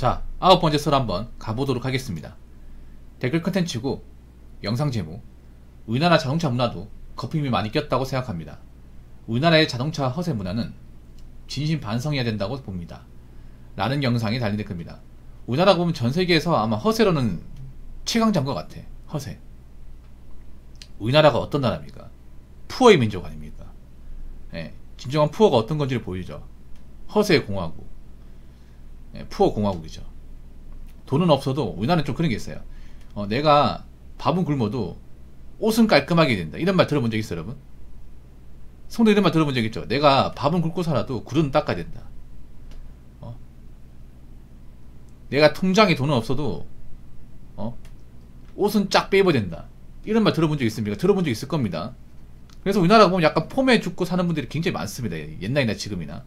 자, 9번째 썰 한번 가보도록 하겠습니다. 댓글 컨텐츠고 영상 제목: 우리나라 자동차 문화도 거품이 많이 꼈다고 생각합니다. 우리나라의 자동차 허세 문화는 진심 반성해야 된다고 봅니다. 라는 영상이 달린 댓글입니다. 우리나라 보면 전세계에서 아마 허세로는 최강자인 것 같아. 허세. 우리나라가 어떤 나라입니까? 푸어의 민족 아닙니까? 예, 진정한 푸어가 어떤 건지를 보이죠. 허세의 공화국. 예, 푸어 공화국이죠. 돈은 없어도 우리나라는 좀 그런 게 있어요. 내가 밥은 굶어도 옷은 깔끔하게 된다. 이런 말 들어본 적 있어요, 여러분? 성도 이런 말 들어본 적 있죠? 내가 밥은 굶고 살아도 구두는 닦아야 된다. 내가 통장에 돈은 없어도 옷은 쫙 빼입어야 된다. 이런 말 들어본 적 있습니까? 들어본 적 있을 겁니다. 그래서 우리나라 보면 약간 폼에 죽고 사는 분들이 굉장히 많습니다. 옛날이나 지금이나.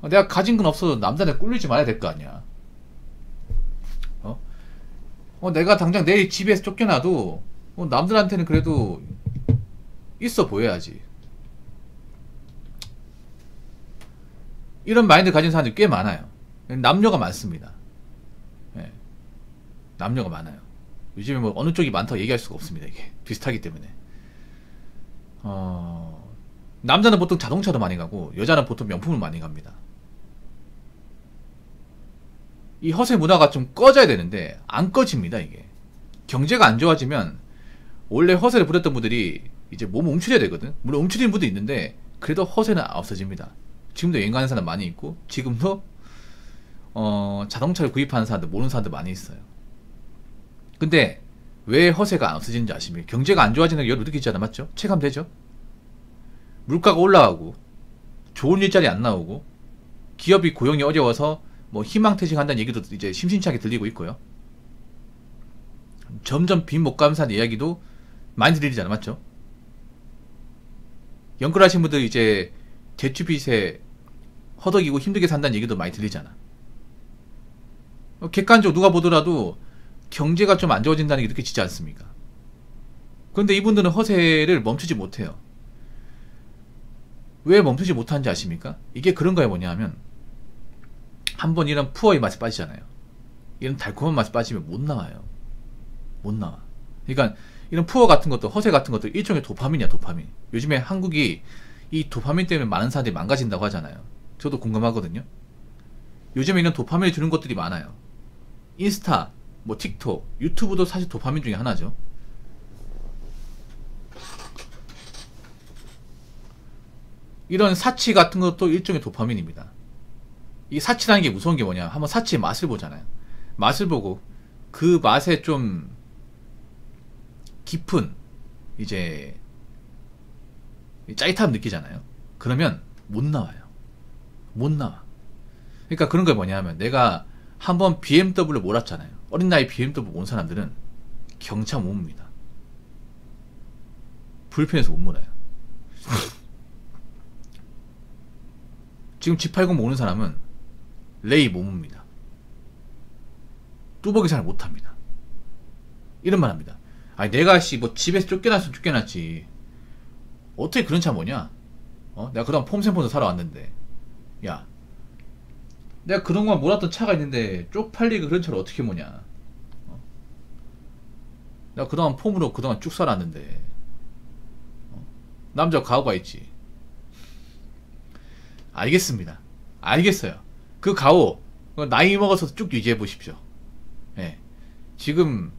내가 가진 건 없어도 남자한테 꿀리지 말아야 될 거 아니야. 내가 당장 내일 집에서 쫓겨나도 남들한테는 그래도 있어 보여야지. 이런 마인드 가진 사람들이 꽤 많아요. 남녀가 많습니다. 네. 남녀가 많아요. 요즘에 뭐 어느 쪽이 많다고 얘기할 수가 없습니다. 이게 비슷하기 때문에. 남자는 보통 자동차도 많이 가고 여자는 보통 명품을 많이 갑니다. 이 허세 문화가 좀 꺼져야 되는데 안 꺼집니다. 이게 경제가 안 좋아지면 원래 허세를 부렸던 분들이 이제 몸을 움츠려야 되거든. 물론 움츠리는 분도 있는데 그래도 허세는 없어집니다. 지금도 여행 가는 사람 많이 있고 지금도 자동차를 구입하는 사람들, 모르는 사람들 많이 있어요. 근데 왜 허세가 안 없어지는지 아십니까? 경제가 안 좋아지는 게 여러분 느끼잖아, 맞죠? 체감되죠? 물가가 올라가고 좋은 일자리 안 나오고 기업이 고용이 어려워서 뭐 희망퇴직한다는 얘기도 이제 심심찮게 들리고 있고요. 점점 빚 못 감사하는 이야기도 많이 들리잖아, 맞죠? 연끌하신 분들 이제 대출빚에 허덕이고 힘들게 산다는 얘기도 많이 들리잖아. 객관적으로 누가 보더라도 경제가 좀 안 좋아진다는 게 느껴지지 않습니까? 그런데 이분들은 허세를 멈추지 못해요. 왜 멈추지 못하는지 아십니까? 이게 그런 거에 뭐냐 하면 한번 이런 푸어의 맛에 빠지잖아요. 이런 달콤한 맛에 빠지면 못 나와요. 못 나와. 그러니까 이런 푸어 같은 것도, 허세 같은 것도 일종의 도파민이야, 도파민. 요즘에 한국이 이 도파민 때문에 많은 사람들이 망가진다고 하잖아요. 저도 공감하거든요. 요즘에 이런 도파민을 주는 것들이 많아요. 인스타, 뭐 틱톡, 유튜브도 사실 도파민 중에 하나죠. 이런 사치 같은 것도 일종의 도파민입니다. 이 사치라는 게 무서운 게 뭐냐, 한번 사치의 맛을 보잖아요. 맛을 보고 그 맛에 좀 깊은 이제 짜릿함 느끼잖아요. 그러면 못 나와요. 못 나와. 그러니까 그런 게 뭐냐 하면 내가 한번 BMW 몰았잖아요. 어린 나이 BMW 온 사람들은 경차 못 봅니다. 불편해서 못 몰아요. 지금 G80 모는 사람은 레이 못 봅니다. 뚜벅이 잘 못합니다. 이런 말 합니다. 아니 내가 뭐 집에서 쫓겨났으면 쫓겨났지 어떻게 그런 차 뭐냐? 내가 그동안 폼센폰도 사러 왔는데, 야 내가 그동안 몰았던 차가 있는데 쪽팔리고 그런 차를 어떻게 모냐? 내가 그동안 폼으로 그동안 쭉 살았는데, 남자 가오가 있지. 알겠습니다. 알겠어요. 그 가오 나이 먹어서 쭉 유지해 보십시오. 예. 지금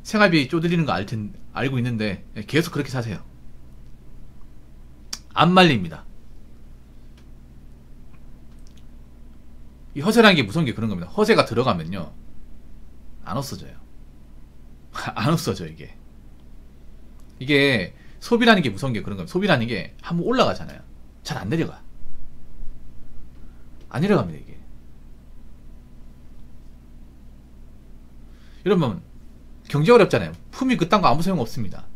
생활비 쪼들리는 거 알고 있는데 계속 그렇게 사세요. 안 말립니다. 이 허세라는 게 무서운 게 그런 겁니다. 허세가 들어가면요 안 없어져요. 안 없어져. 이게 소비라는 게 무서운 게 그런 겁니다. 소비라는 게 한번 올라가잖아요. 잘 안 내려가. 안 내려갑니다. 이게 여러분 경제 어렵잖아요. 품위 그딴 거 아무 소용 없습니다.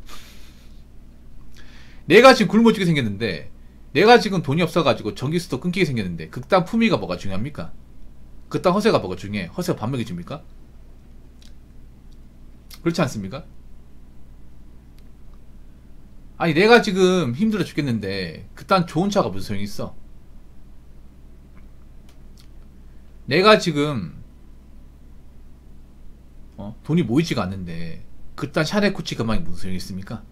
내가 지금 굶어 죽게 생겼는데, 내가 지금 돈이 없어가지고 전기세도 끊기게 생겼는데 그딴 품위가 뭐가 중요합니까? 그딴 허세가 뭐가 중요해? 허세가 밥 먹여줍니까? 그렇지 않습니까? 아니 내가 지금 힘들어 죽겠는데 그딴 좋은 차가 무슨 소용이 있어? 내가 지금 돈이 모이지가 않는데 그딴 샤넬코치 가방이 무슨 소용이 있습니까?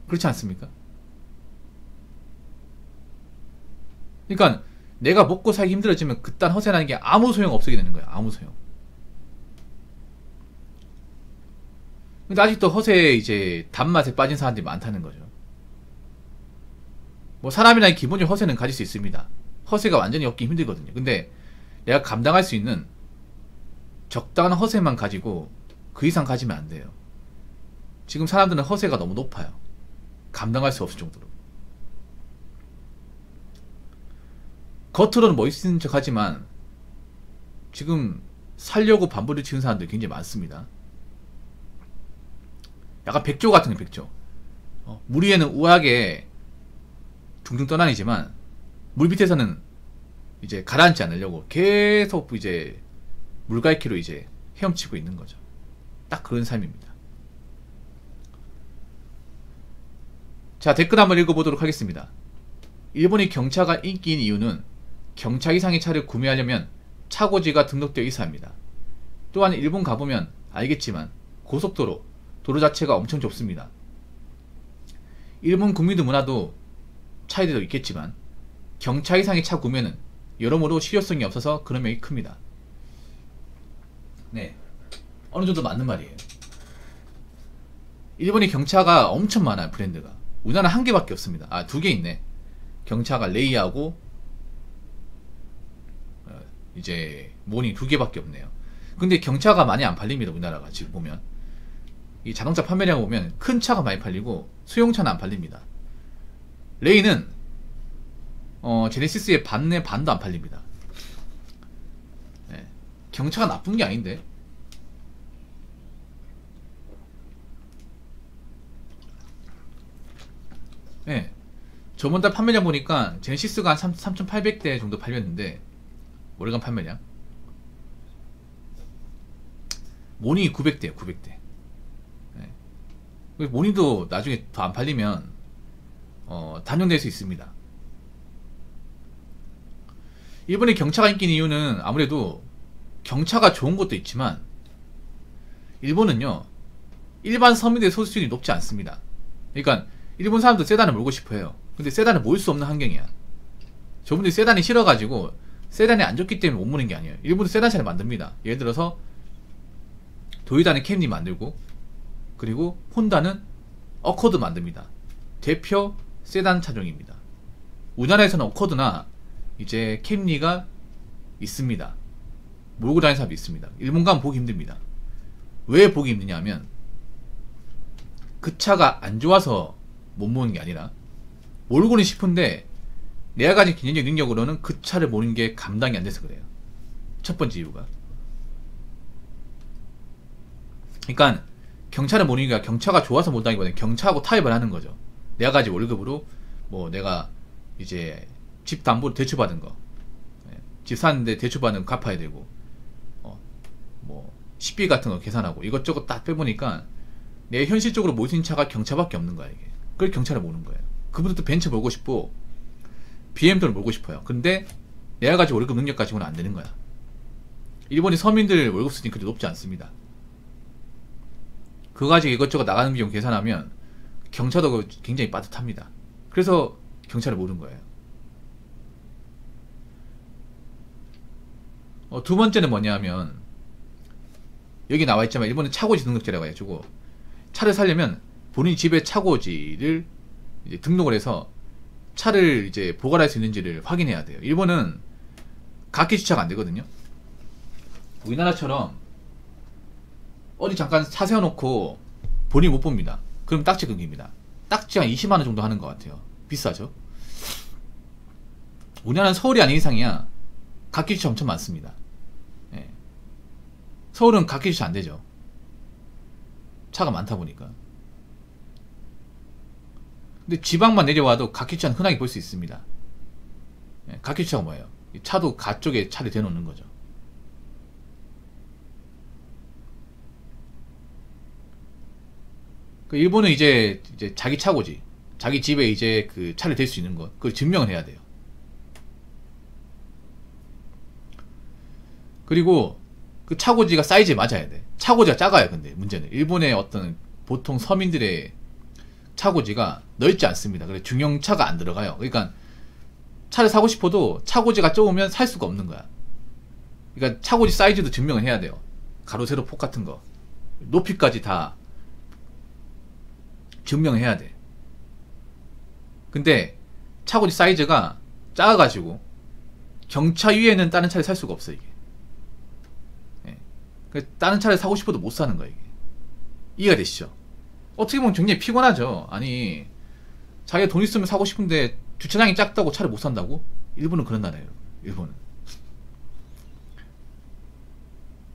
그렇지 않습니까? 그러니까 내가 먹고 살기 힘들어지면 그딴 허세라는 게 아무 소용 없게 되는 거야. 아무 소용. 근데 아직도 허세에 이제 단맛에 빠진 사람들이 많다는 거죠. 뭐 사람이라는 기본적인 허세는 가질 수 있습니다. 허세가 완전히 없기 힘들거든요. 근데 내가 감당할 수 있는 적당한 허세만 가지고 그 이상 가지면 안 돼요. 지금 사람들은 허세가 너무 높아요. 감당할 수 없을 정도로. 겉으로는 멋있는 척 하지만 지금 살려고 반부를 치는 사람들이 굉장히 많습니다. 약간 백조 같은 거, 백조. 물 위에는 우아하게 둥둥 떠다니지만 물 밑에서는 이제 가라앉지 않으려고 계속 이제 물갈퀴로 이제 헤엄치고 있는 거죠. 딱 그런 삶입니다. 자, 댓글 한번 읽어보도록 하겠습니다. 일본이 경차가 인기인 이유는 경차 이상의 차를 구매하려면 차고지가 등록되어 있어야 합니다. 또한 일본 가보면 알겠지만 고속도로, 도로 자체가 엄청 좁습니다. 일본 국민들 문화도 차이도 있겠지만 경차 이상의 차 구매는 여러모로 실효성이 없어서 그런 면이 큽니다. 네, 어느 정도 맞는 말이에요. 일본이 경차가 엄청 많아요. 브랜드가. 우리나라는 한 개밖에 없습니다. 아, 두 개 있네. 경차가 레이하고 이제 모닝 두 개밖에 없네요. 근데 경차가 많이 안 팔립니다. 우리나라가 지금 보면 이 자동차 판매량 보면 큰 차가 많이 팔리고 소형차는 안 팔립니다. 레이는 제네시스의 반내 반도 안 팔립니다. 네. 경차가 나쁜 게 아닌데. 네. 저번 달 판매량 보니까 제네시스가 한 3,800대 정도 팔렸는데 월간 판매량 모닝이 900대예요. 900대. 네. 모닝도 나중에 더 안 팔리면 단종될 수 있습니다. 일본의 경차가 인기인 이유는 아무래도 경차가 좋은 것도 있지만 일본은요 일반 서민들의 소득수준이 높지 않습니다. 그러니까 일본 사람도 세단을 몰고 싶어요. 근데 세단을 모을 수 없는 환경이야. 저분들이 세단이 싫어가지고 세단이 안 좋기 때문에 못 모는 게 아니에요. 일본도 세단 차를 만듭니다. 예를 들어서 도요타는 캠리 만들고 그리고 혼다는 어코드 만듭니다. 대표 세단 차종입니다. 우리나라에서는 어코드나 이제 캠리가 있습니다. 몰고 다니는 사람도 있습니다. 일본 가면 보기 힘듭니다. 왜 보기 힘드냐면 그 차가 안 좋아서 못 모는 게 아니라 몰고는 싶은데 내가 가진 개인적 능력으로는 그 차를 모는 게 감당이 안 돼서 그래요. 첫 번째 이유가. 그러니까 경차를 모는 이유가 경차가 좋아서 못하기보다는 경차하고 타협을 하는 거죠. 내가 가진 월급으로 뭐 내가 이제 집 담보로 대출받은 거, 집 사는데 대출받은 거 갚아야 되고, 뭐 식비 같은 거 계산하고 이것저것 딱 빼보니까 내 현실적으로 모을 수 있는 차가 경차밖에 없는 거야 이게. 그걸 경차를 모는 거예요. 그분들도 벤츠 몰고 싶고 BMW를 몰고 싶어요. 근데 내가 가지고 월급 능력 가지고는 안 되는 거야. 일본이 서민들 월급 수준이 그렇게 높지 않습니다. 그거 가지고 이것저것 나가는 비용 계산하면 경차도 굉장히 빠듯합니다. 그래서 경차를 모는 거예요. 두 번째는 뭐냐면 여기 나와있지만 일본은 차고지 등록제라고 해가지고 차를 사려면 본인 집에 차고지를 이제 등록을 해서 차를 이제 보관할 수 있는지를 확인해야 돼요. 일본은 가게 주차가 안 되거든요. 우리나라처럼 어디 잠깐 차 세워놓고 본인 못 봅니다. 그럼 딱지 끊깁니다. 딱지가 20만원 정도 하는 것 같아요. 비싸죠? 우리나라는 서울이 아닌 이상이야 가게 주차 엄청 많습니다. 예. 서울은 가게 주차 안 되죠. 차가 많다 보니까. 근데 지방만 내려와도 가게 주차는 흔하게 볼 수 있습니다. 예. 가게 주차가 뭐예요? 차도 가 쪽에 차를 대놓는 거죠. 일본은 이제 자기 차고지, 자기 집에 이제 그 차를 댈 수 있는 것, 그걸 증명을 해야 돼요. 그리고 그 차고지가 사이즈에 맞아야 돼. 차고지가 작아요. 근데 문제는 일본의 어떤 보통 서민들의 차고지가 넓지 않습니다. 그래서 중형차가 안 들어가요. 그러니까 차를 사고 싶어도 차고지가 좁으면 살 수가 없는 거야. 그러니까 차고지 사이즈도 증명을 해야 돼요. 가로 세로 폭 같은 거 높이까지 다 증명해야 돼. 근데 차고지 사이즈가 작아가지고 경차 위에는 다른 차를 살 수가 없어 이게. 예. 다른 차를 사고 싶어도 못 사는 거야 이게. 이해가 되시죠? 어떻게 보면 굉장히 피곤하죠. 아니 자기가 돈 있으면 사고 싶은데 주차장이 작다고 차를 못 산다고? 일본은 그런 나라예요. 일본은.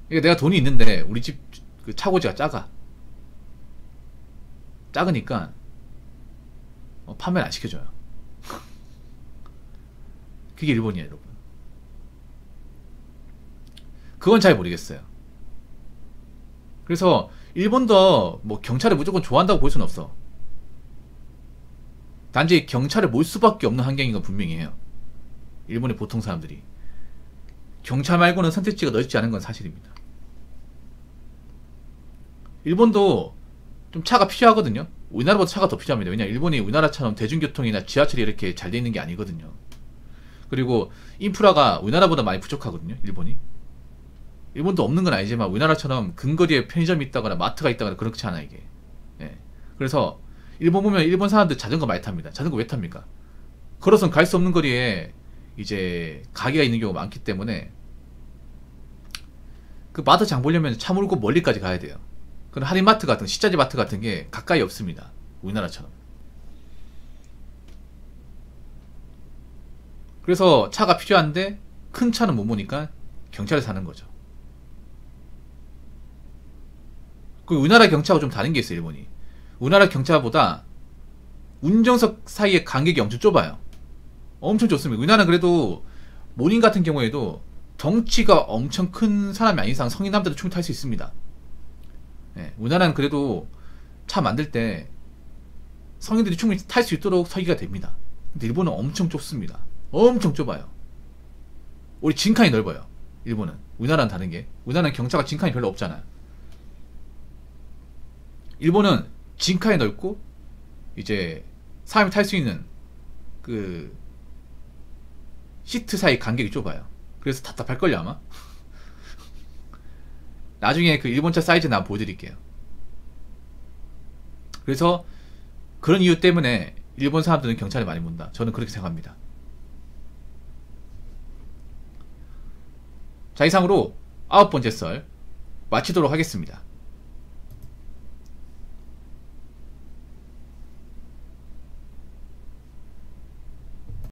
그러니까 내가 돈이 있는데 우리 집 그 차고지가 작으니까 판매를 안 시켜줘요. 그게 일본이에요, 여러분. 그건 잘 모르겠어요. 그래서 일본도 뭐 경찰을 무조건 좋아한다고 볼 수는 없어. 단지 경찰을 몰 수밖에 없는 환경인 건 분명해요. 일본의 보통 사람들이. 경찰 말고는 선택지가 넓지 않은 건 사실입니다. 일본도 좀 차가 필요하거든요. 우리나라보다 차가 더 필요합니다. 왜냐면 일본이 우리나라처럼 대중교통이나 지하철이 이렇게 잘 돼 있는 게 아니거든요. 그리고 인프라가 우리나라보다 많이 부족하거든요. 일본이. 일본도 없는 건 아니지만 우리나라처럼 근거리에 편의점이 있다거나 마트가 있다거나 그렇지 않아 이게. 예. 그래서 일본 보면 일본 사람들 자전거 많이 탑니다. 자전거 왜 탑니까? 걸어서는 갈 수 없는 거리에 이제 가게가 있는 경우가 많기 때문에 그 마트 장 보려면 차 몰고 멀리까지 가야 돼요. 그런 할인마트 같은 식자재 마트 같은 게 가까이 없습니다. 우리나라처럼. 그래서 차가 필요한데 큰 차는 못 모니까 경차를 사는 거죠. 그 우리나라 경차하고 좀 다른 게 있어요. 일본이. 우리나라 경차보다 운전석 사이의 간격이 엄청 좁아요. 엄청 좁습니다. 우리나라는 그래도 모닝 같은 경우에도 덩치가 엄청 큰 사람이 아닌 이상 성인 남자도 충분히 탈 수 있습니다. 네, 우리나라는 그래도 차 만들 때 성인들이 충분히 탈 수 있도록 설계가 됩니다. 근데 일본은 엄청 좁습니다. 엄청 좁아요. 우리 진칸이 넓어요. 일본은. 우리나라는 다른 게. 우리나라는 경차가 진칸이 별로 없잖아요. 일본은 진칸이 넓고 이제 사람이 탈 수 있는 그 시트 사이 간격이 좁아요. 그래서 답답할걸요 아마. 나중에 그 일본차 사이즈 나 보여드릴게요. 그래서 그런 이유 때문에 일본 사람들은 경차를 많이 본다. 저는 그렇게 생각합니다. 자, 이상으로 9번째 썰 마치도록 하겠습니다.